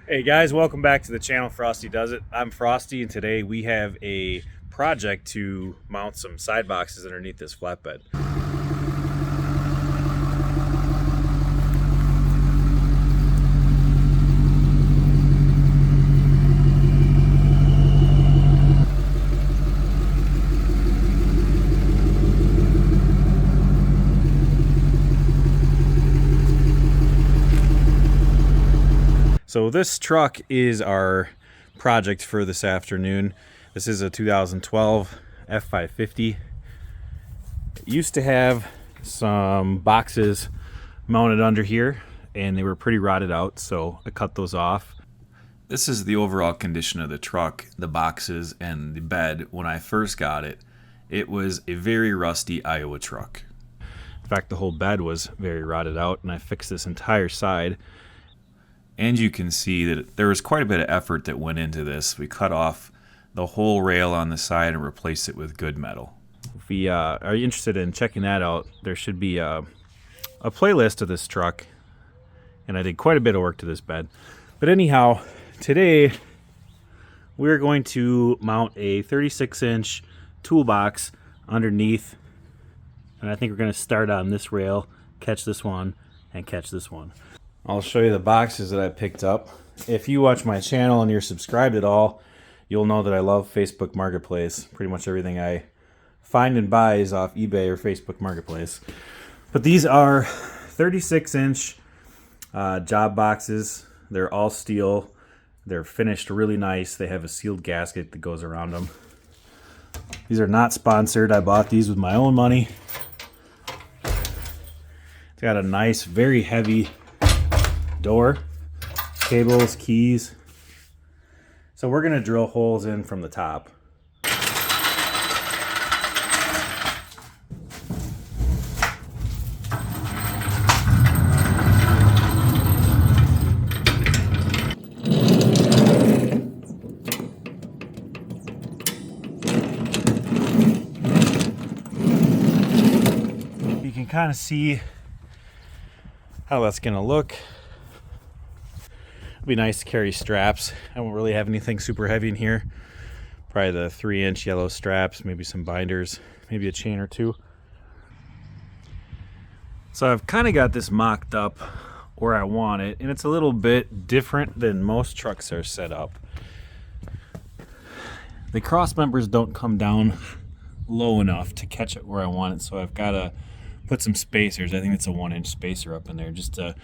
Hey guys, welcome back to the channel Frosty Does It. I'm Frosty and today we have a project to mount some side boxes underneath this flatbed. So this truck is our project for this afternoon. This is a 2012 F550. It used to have some boxes mounted under here and they were pretty rotted out, so I cut those off. This is the overall condition of the truck, the boxes and the bed. When I first got it, it was a very rusty Iowa truck. In fact, the whole bed was very rotted out, and I fixed this entire side. And you can see that there was quite a bit of effort that went into this. We cut off the whole rail on the side and replaced it with good metal. If you are interested in checking that out, there should be a playlist of this truck. And I did quite a bit of work to this bed. But anyhow, today we're going to mount a 36-inch toolbox underneath. And I think we're going to start on this rail, catch this one, and catch this one. I'll show you the boxes that I picked up. If you watch my channel and you're subscribed at all, you'll know that I love Facebook Marketplace. Pretty much everything I find and buy is off eBay or Facebook Marketplace. But these are 36-inch job boxes. They're all steel. They're finished really nice. They have a sealed gasket that goes around them. These are not sponsored. I bought these with my own money. It's got a nice, very heavy door, cables, keys. So we're gonna drill holes in from the top. You can kind of see how that's gonna look. Be nice to carry straps. I won't really have anything super heavy in here. Probably the 3-inch yellow straps, maybe some binders, maybe a chain or two. So I've kind of got this mocked up where I want it, and it's a little bit different than most trucks are set up. The cross members don't come down low enough to catch it where I want it, so I've got to put some spacers. I think it's a 1-inch spacer up in there just to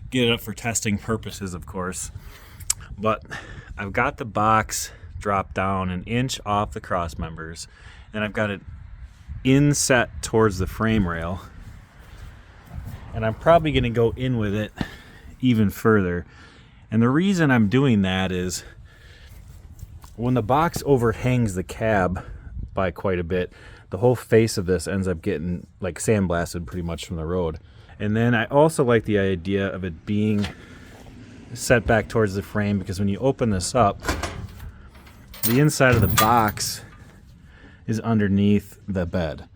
get it up for testing purposes, of course. But I've got the box dropped down 1 inch off the cross members, and I've got it inset towards the frame rail, and I'm probably going to go in with it even further. And the reason I'm doing that is when the box overhangs the cab by quite a bit, the whole face of this ends up getting like sandblasted pretty much from the road. And then I also like the idea of it being set back towards the frame, because when you open this up, the inside of the box is underneath the bed.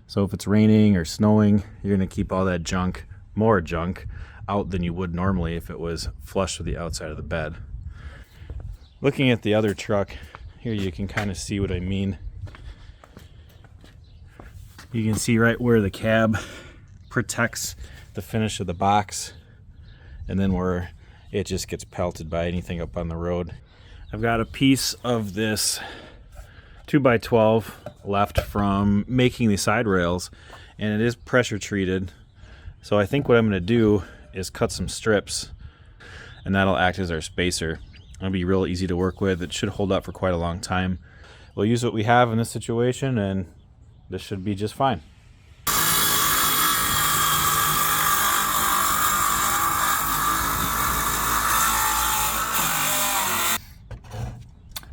So if it's raining or snowing, you're going to keep all that junk, more junk, out than you would normally if it was flush with the outside of the bed. Looking at the other truck, here you can kind of see what I mean. You can see right where the cab protects the finish of the box, and then where it just gets pelted by anything up on the road. I've got a piece of this 2x12 left from making the side rails, and it is pressure treated. So I think what I'm going to do is cut some strips, and that'll act as our spacer. It'll be real easy to work with. It should hold up for quite a long time. We'll use what we have in this situation, and this should be just fine.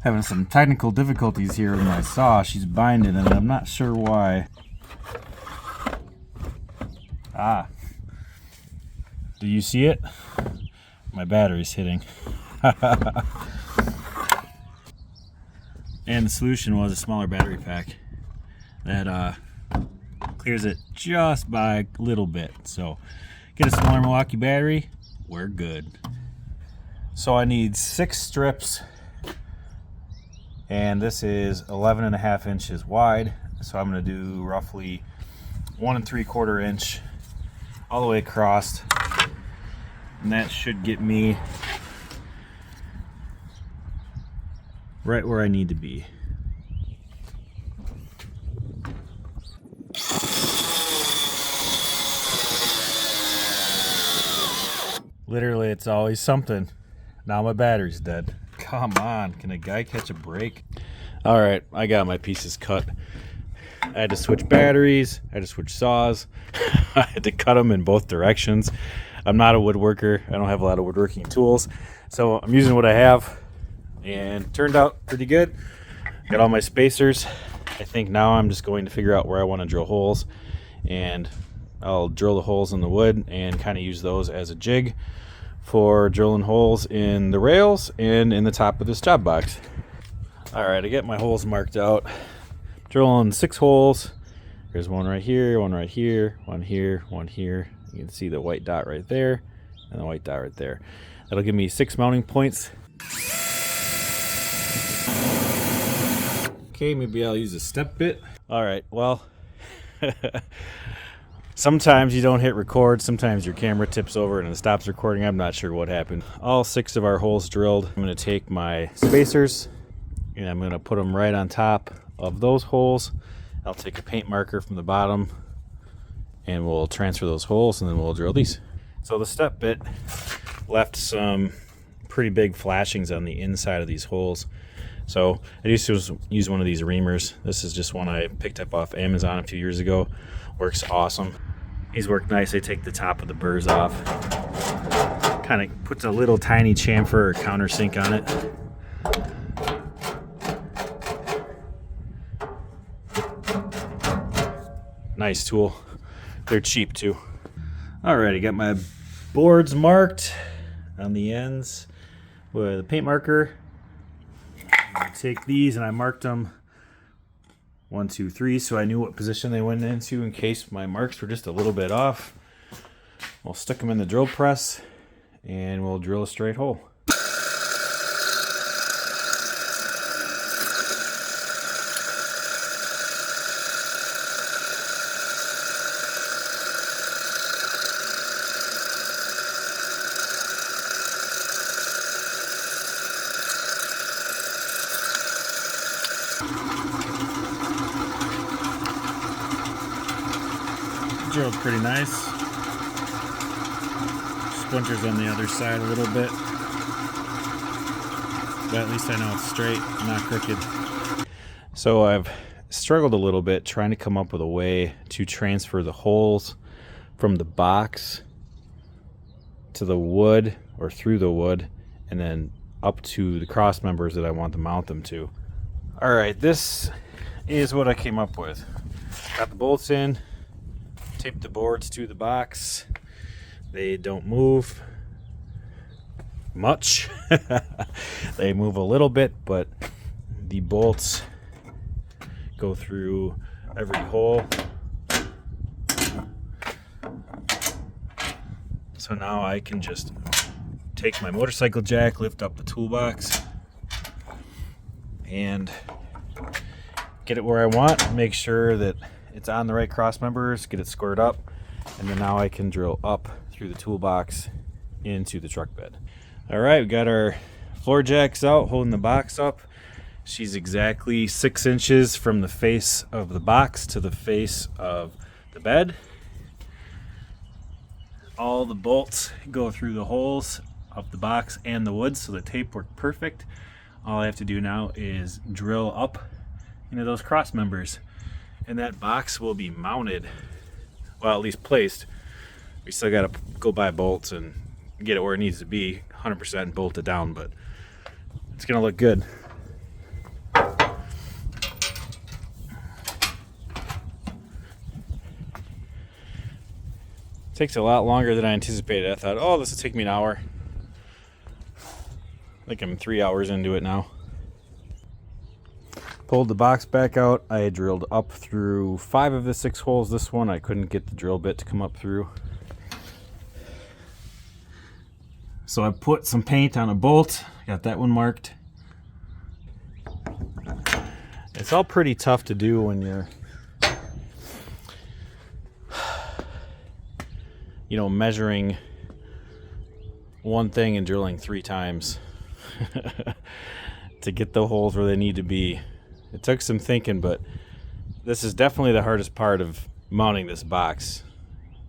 Having some technical difficulties here with my saw. She's binding and I'm not sure why. Do you see it? My battery's hitting. And the solution was a smaller battery pack that clears it just by a little bit. So get a smaller Milwaukee battery, we're good. So I need 6 strips, and this is 11.5 inches wide. So I'm going to do roughly 1 3/4 inch all the way across, and that should get me right where I need to be. Literally, it's always something. Now my battery's dead. Come on, can a guy catch a break? All right, I got my pieces cut. I had to switch batteries, I had to switch saws. I had to cut them in both directions. I'm not a woodworker. I don't have a lot of woodworking tools, so I'm using what I have, and it turned out pretty good. Got all my spacers. I think now I'm just going to figure out where I want to drill holes, and I'll drill the holes in the wood and kind of use those as a jig for drilling holes in the rails and in the top of this job box. All right, I get my holes marked out. Drilling 6 holes. There's one right here, one right here, one here, one here. You can see the white dot right there and the white dot right there. That'll give me 6 mounting points. Okay, maybe I'll use a step bit. All right, well, sometimes you don't hit record, sometimes your camera tips over and it stops recording. I'm not sure what happened. All 6 of our holes drilled. I'm gonna take my spacers and I'm gonna put them right on top of those holes. I'll take a paint marker from the bottom and we'll transfer those holes, and then we'll drill these. So the step bit left some pretty big flashings on the inside of these holes. So I used to use one of these Reamers. This is just one I picked up off Amazon a few years ago. Works awesome. These work nice. They take the top of the burrs off. Kind of puts a little tiny chamfer or countersink on it. Nice tool. They're cheap too. Alrighty, got my boards marked on the ends with a paint marker. I take these and I marked them 1, 2, 3, so I knew what position they went into in case my marks were just a little bit off. We'll stick them in the drill press and we'll drill a straight hole. Drilled pretty nice. Splinters on the other side a little bit, but at least I know it's straight, not crooked. So I've struggled a little bit trying to come up with a way to transfer the holes from the box to the wood or through the wood and then up to the cross members that I want to mount them to. All right, this is what I came up with. Got the bolts in, taped the boards to the box. They don't move much. They move a little bit, but the bolts go through every hole. So now I can just take my motorcycle jack, lift up the toolbox, and get it where I want, make sure that it's on the right cross members, get it squared up, and then now I can drill up through the toolbox into the truck bed. All right, we got our floor jacks out holding the box up. She's exactly 6 inches from the face of the box to the face of the bed. All the bolts go through the holes of the box and the wood, so the tape worked perfect. All I have to do now is drill up into those cross members, and that box will be mounted, well, at least placed. We still got to go buy bolts and get it where it needs to be 100% bolted down, but it's gonna look good. Takes a lot longer than I anticipated. I thought, oh, this will take me an hour. I think I'm 3 hours into it now. Pulled the box back out. I drilled up through 5 of the 6 holes. This one I couldn't get the drill bit to come up through. So I put some paint on a bolt, got that one marked. It's all pretty tough to do when you're, you know, measuring one thing and drilling 3 times to get the holes where they need to be. It took some thinking, but this is definitely the hardest part of mounting this box,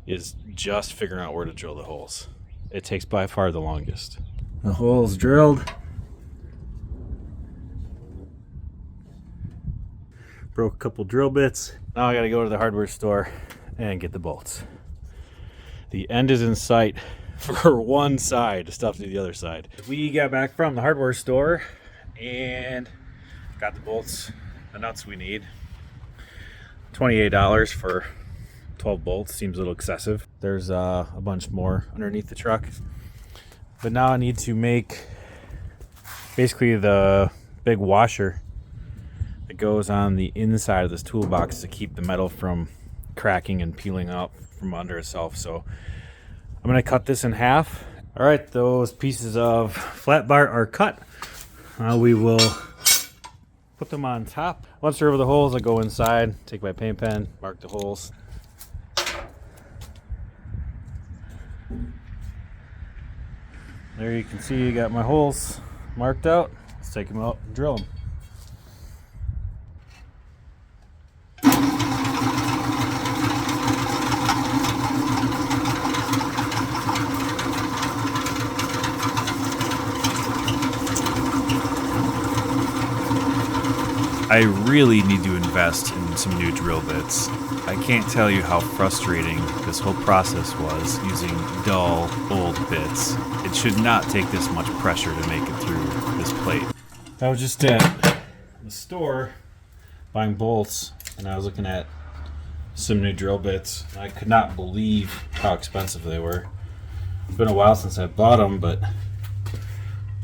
is just figuring out where to drill the holes. It takes by far the longest. The hole's drilled. Broke a couple drill bits. Now I gotta go to the hardware store and get the bolts. The end is in sight for one side, stuff to the other side. We got back from the hardware store and got the bolts, the nuts we need. $28 for 12 bolts seems a little excessive. There's a bunch more underneath the truck. But now I need to make basically the big washer that goes on the inside of this toolbox to keep the metal from cracking and peeling up from under itself. So I'm gonna cut this in half. All right, those pieces of flat bar are cut. We will put them on top. Once they're over the holes, I go inside, take my paint pen, mark the holes. There you can see you got my holes marked out. Let's take them out and drill them. I really need to invest in some new drill bits. I can't tell you how frustrating this whole process was using dull, old bits. It should not take this much pressure to make it through this plate. I was just at the store buying bolts, and I was looking at some new drill bits. I could not believe how expensive they were. It's been a while since I bought them, but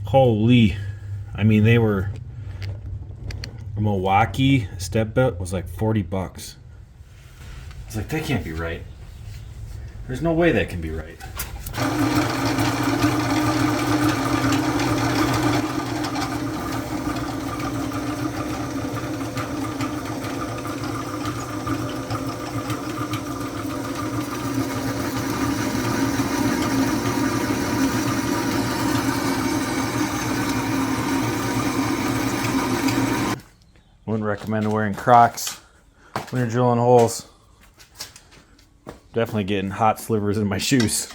holy, I mean, they were... A Milwaukee step bit was like 40 bucks. I was like, that can't be right. There's no way that can be right. Wouldn't recommend wearing Crocs when you're drilling holes. Definitely getting hot slivers in my shoes.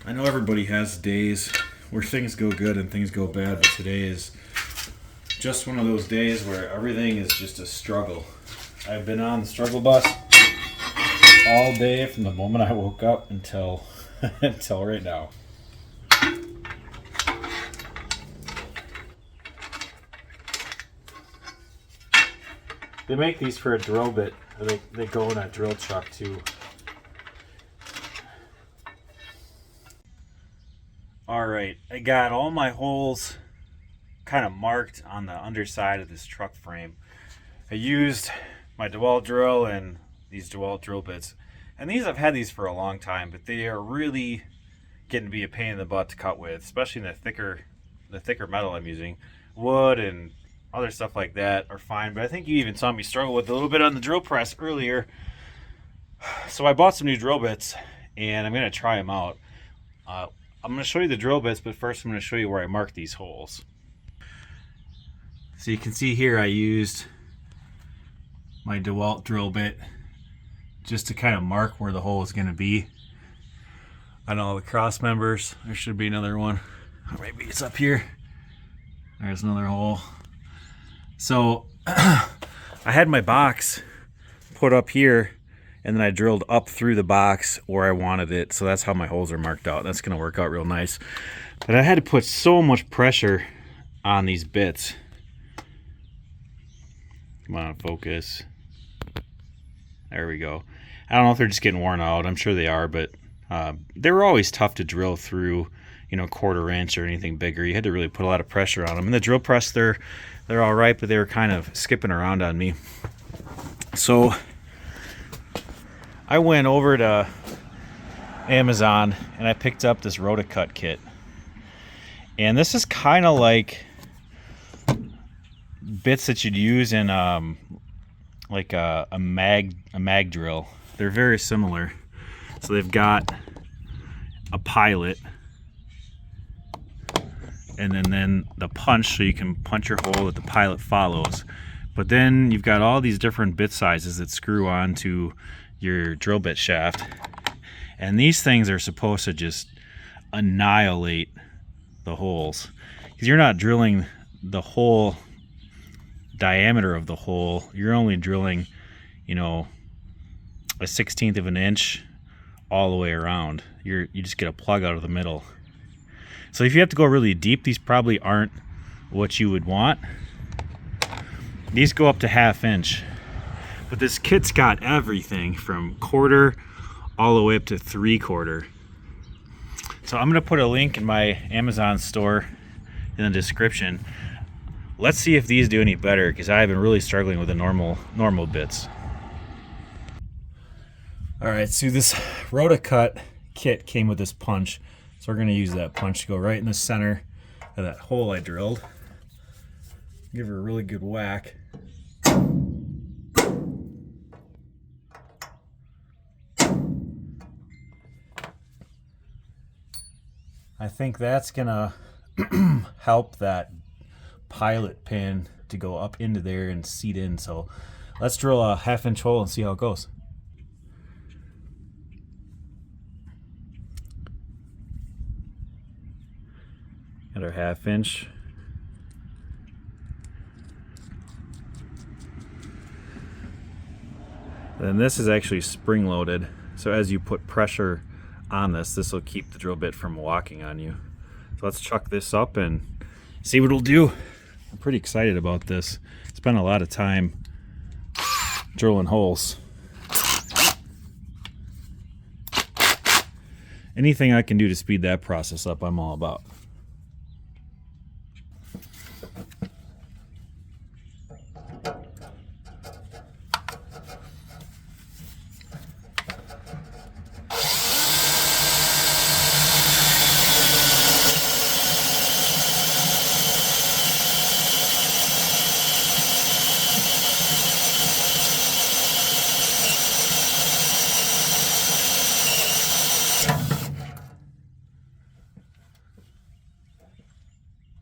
I know everybody has days where things go good and things go bad, but today is just one of those days where everything is just a struggle. I've been on the struggle bus all day from the moment I woke up until until right now. They make these for a drill bit. They go in a drill truck too. Alright, I got all my holes kind of marked on the underside of this truck frame. I used my DeWalt drill and these DeWalt drill bits. And these, I've had these for a long time, but they are really getting to be a pain in the butt to cut with, especially in the thicker metal I'm using. Wood and other stuff like that are fine, but I think you even saw me struggle with a little bit on the drill press earlier. So I bought some new drill bits and I'm going to try them out. I'm going to show you the drill bits, but first I'm going to show you where I mark these holes. So you can see here I used my DeWalt drill bit just to kind of mark where the hole is going to be on all the cross members. There should be another one, or maybe it's up here. There's another hole. So I had my box put up here, and then I drilled up through the box where I wanted it. So that's how my holes are marked out. That's going to work out real nice. But I had to put so much pressure on these bits. Come on, focus. There we go. I don't know if they're just getting worn out. I'm sure they are, but they were always tough to drill through, 1/4 inch or anything bigger. You had to really put a lot of pressure on them. And the drill press, they're all right, but they were kind of skipping around on me. So I went over to Amazon and I picked up this RotaCut kit. And this is kind of like bits that you'd use in like a mag drill. They're very similar. So they've got a pilot, and then the punch, so you can punch your hole that the pilot follows. But then you've got all these different bit sizes that screw onto your drill bit shaft, and these things are supposed to just annihilate the holes, because you're not drilling the whole diameter of the hole. You're only drilling, a 1/16 of an inch all the way around. You just get a plug out of the middle. So if you have to go really deep, these probably aren't what you would want. These go up to 1/2 inch. But this kit's got everything from 1/4 all the way up to 3/4. So I'm gonna put a link in my Amazon store in the description. Let's see if these do any better, because I've been really struggling with the normal bits. All right, so this RotaCut kit came with this punch. So we're gonna use that punch to go right in the center of that hole I drilled. Give her a really good whack. I think that's gonna help that pilot pin to go up into there and seat in. So let's drill a 1/2 inch hole and see how it goes. Got our 1/2 inch. Then this is actually spring loaded, so as you put pressure on this will keep the drill bit from walking on you. So let's chuck this up and see what it'll do. I'm pretty excited about this. Spent a lot of time drilling holes. Anything I can do to speed that process up, I'm all about.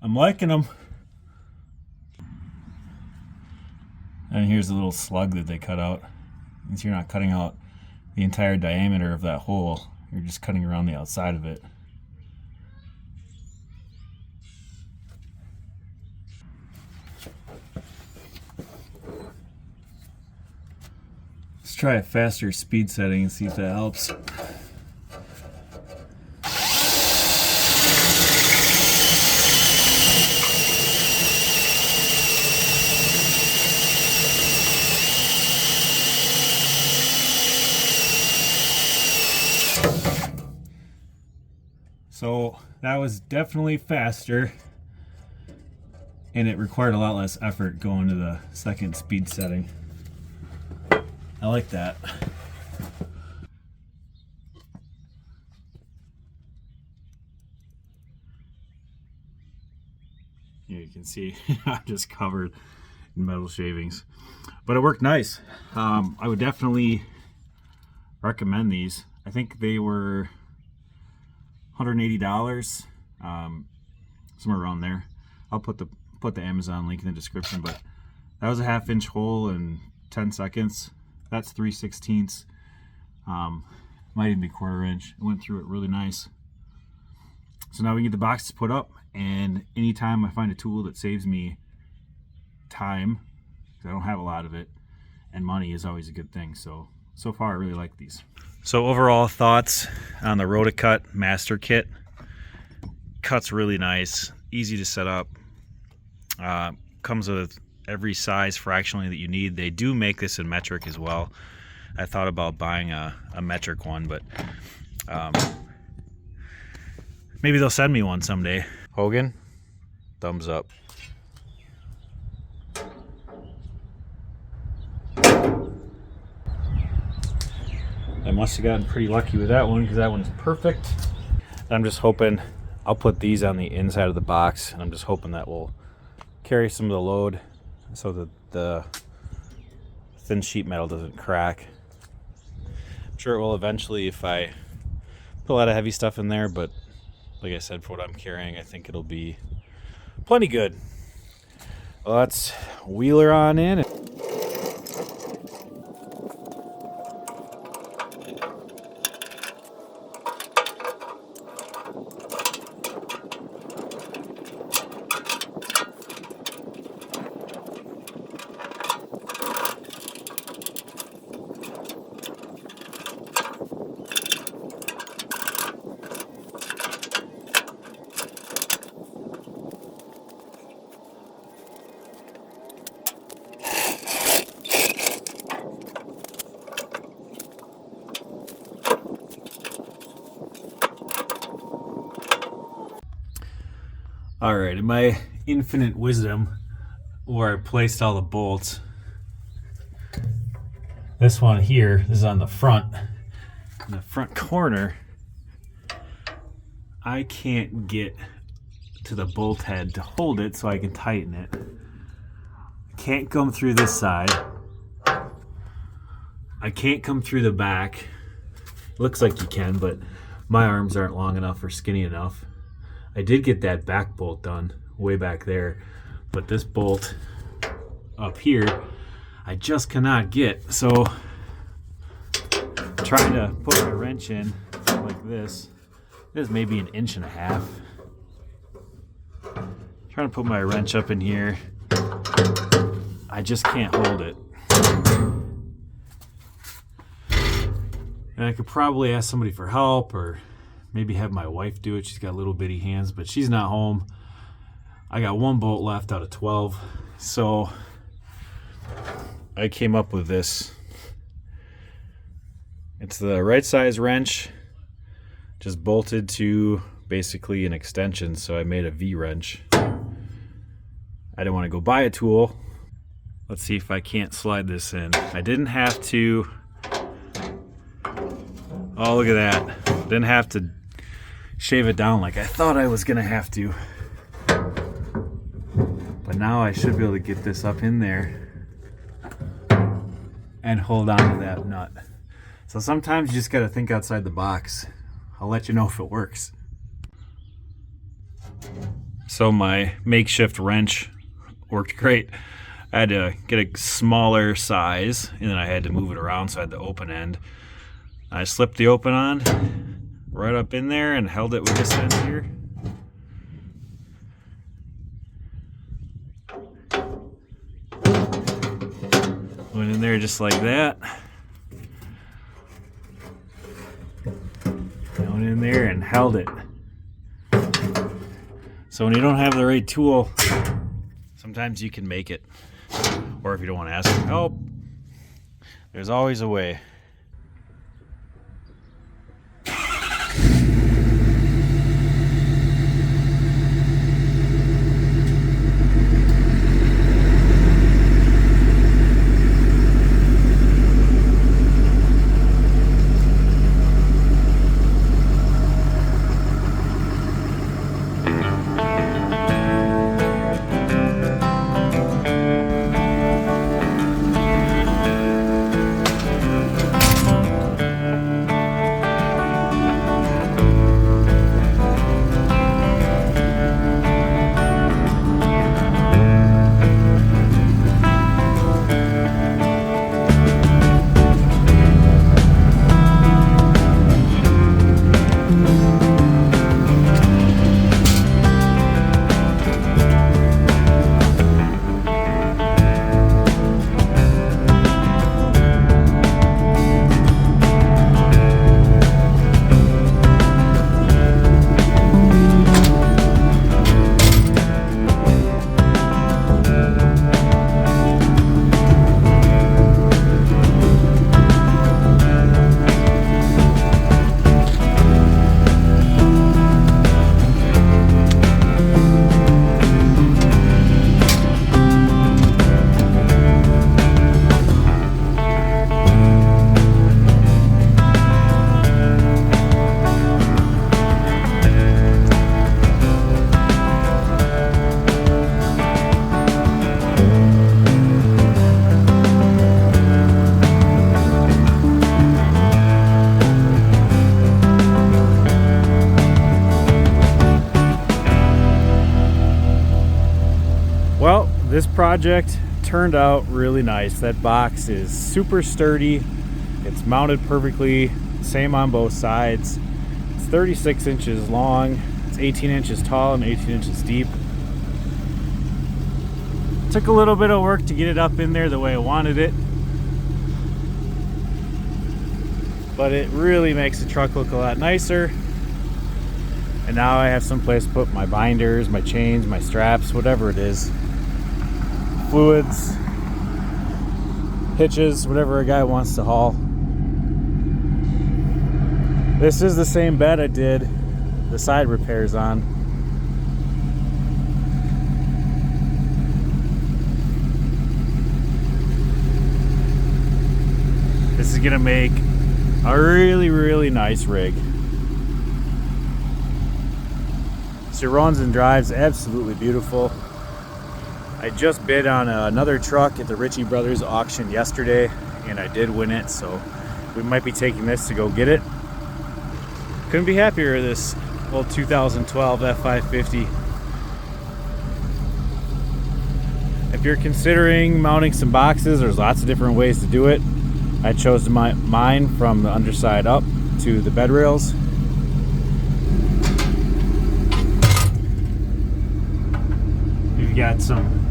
I'm liking them. And here's the little slug that they cut out. Since you're not cutting out the entire diameter of that hole, you're just cutting around the outside of it. Let's try a faster speed setting and see if that helps. So that was definitely faster, and it required a lot less effort going to the second speed setting. I like that. Here you can see I'm just covered in metal shavings, but it worked nice. I would definitely recommend these. I think they were $180, somewhere around there. I'll put the Amazon link in the description, but that was a 1/2 inch hole in 10 seconds. That's 3/16. Might even be 1/4 inch. It went through it really nice. So now we can get the boxes put up, and anytime I find a tool that saves me time, because I don't have a lot of it, and money is always a good thing. So far I really like these. So overall thoughts on the RotaCut Master Kit. Cuts really nice, easy to set up. Comes with every size fractionally that you need. They do make this in metric as well. I thought about buying a metric one, but maybe they'll send me one someday. Hougen, thumbs up. I must have gotten pretty lucky with that one because that one's perfect. I'm just hoping I'll put these on the inside of the box, and I'm just hoping that will carry some of the load so that the thin sheet metal doesn't crack. I'm sure it will eventually if I put a lot of heavy stuff in there, but like I said, for what I'm carrying, I think it'll be plenty good. Well, let's wheel her on in. All right, in my infinite wisdom, where I placed all the bolts, this one here, this is on the front, in the front corner, I can't get to the bolt head to hold it so I can tighten it. Can't come through this side. I can't come through the back. Looks like you can, but my arms aren't long enough or skinny enough. I did get that back bolt done way back there, but this bolt up here, I just cannot get. So trying to put my wrench in like this. This is maybe 1.5 inches. Trying to put my wrench up in here. I just can't hold it. And I could probably ask somebody for help or maybe have my wife do it. She's got little bitty hands, but she's not home. I got 1 bolt left out of 12. So I came up with this. It's the right size wrench, just bolted to basically an extension. So I made a V wrench. I didn't want to go buy a tool. Let's see if I can't slide this in. I didn't have to. Oh, look at that. Didn't have to shave it down like I thought I was gonna have to. But now I should be able to get this up in there and hold on to that nut. So sometimes you just gotta think outside the box. I'll let you know if it works. So my makeshift wrench worked great. I had to get a smaller size and then I had to move it around so I had the open end. I slipped the open on right up in there and held it with this end here. Went in there just like that. Went in there and held it. So when you don't have the right tool, sometimes you can make it. Or if you don't want to ask for help, there's always a way. This project turned out really nice. That box is super sturdy. It's mounted perfectly, same on both sides. It's 36 inches long. It's 18 inches tall and 18 inches deep. Took a little bit of work to get it up in there the way I wanted it, but it really makes the truck look a lot nicer. And now I have some place to put my binders, my chains, my straps, whatever it is, fluids, hitches, whatever a guy wants to haul. This is the same bed I did the side repairs on. This is gonna make a really, really nice rig. So it runs and drives absolutely beautiful. I just bid on another truck at the Ritchie Brothers auction yesterday, and I did win it, so we might be taking this to go get it. Couldn't be happier with this old 2012 F550. If you're considering mounting some boxes, there's lots of different ways to do it. I chose mine from the underside up to the bed rails. You've got some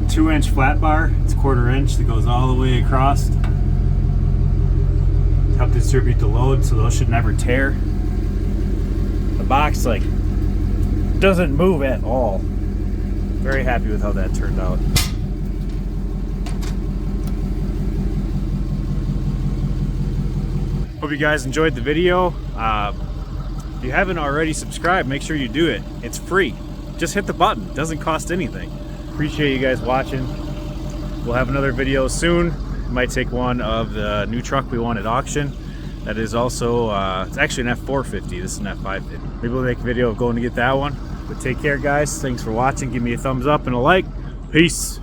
2-inch flat bar. It's 1/4 inch that goes all the way across to help distribute the load, so those should never tear. The box doesn't move at all. Very happy with how that turned out. Hope you guys enjoyed the video. If you haven't already subscribed, make sure you do it. It's free. Just hit the button. It doesn't cost anything. Appreciate you guys watching. We'll have another video soon. Might take one of the new truck we won at auction. That is also, it's actually an F450. This is an F550. Maybe we'll make a video of going to get that one. But take care, guys. Thanks for watching. Give me a thumbs up and a like. Peace.